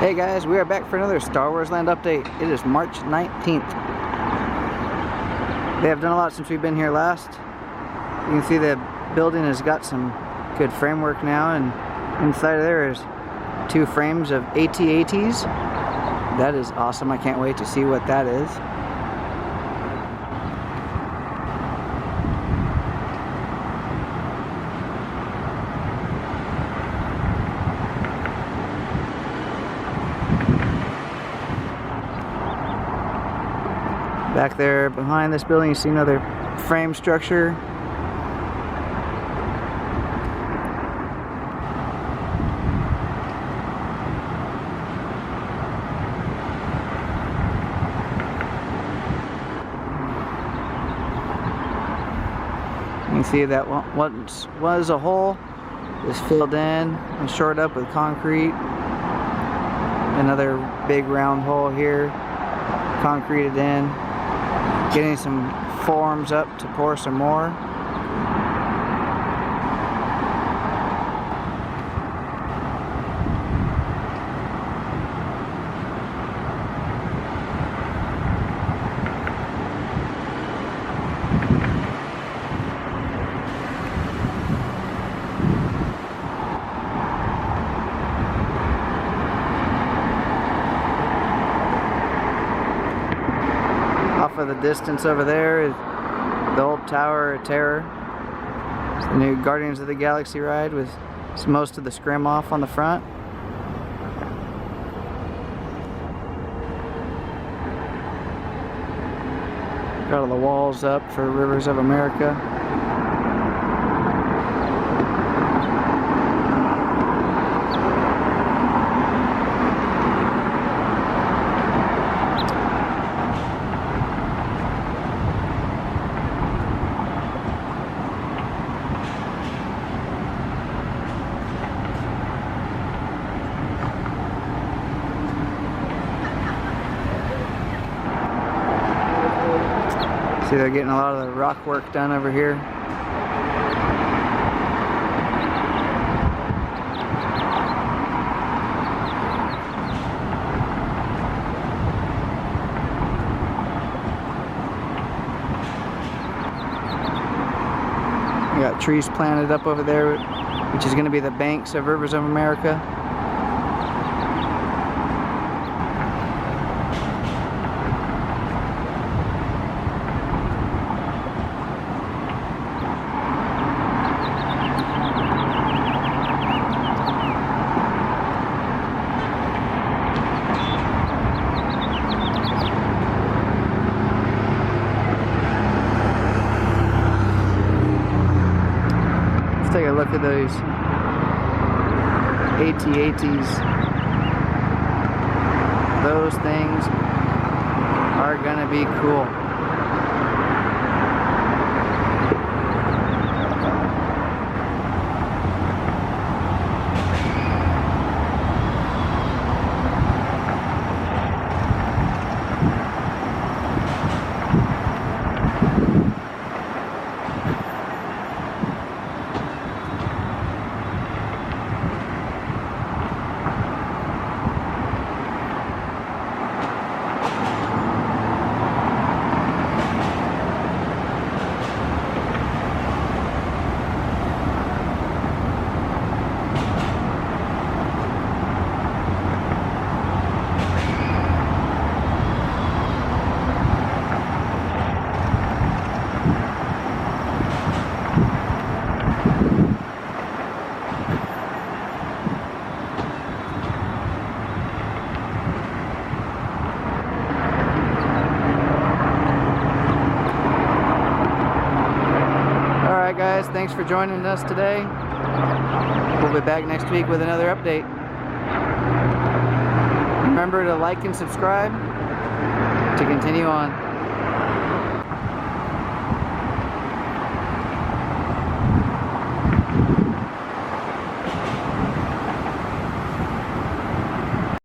Hey guys, we are back for another Star Wars Land update. It is March 19th. They have done a lot since we've been here last. You can see the building has got some good framework now, and inside of there is 2 frames of AT-ATs. That is awesome. I can't wait to see what that is. Back there behind this building you see another frame structure. You can see that once was a hole is filled in and shored up with concrete. Another big round hole here, concreted in. Getting some forms up to pour some more. Off of the distance over there is the old Tower of Terror. It's the new Guardians of the Galaxy ride with most of the scrim off on the front. Got all the walls up for Rivers of America. See, they're getting a lot of the rock work done over here. We got trees planted up over there, which is going to be the banks of Rivers of America. Take a look at those AT-ATs. Those things are gonna be cool. Guys, thanks for joining us today. We'll be back next week with another update. Remember to like and subscribe to continue on.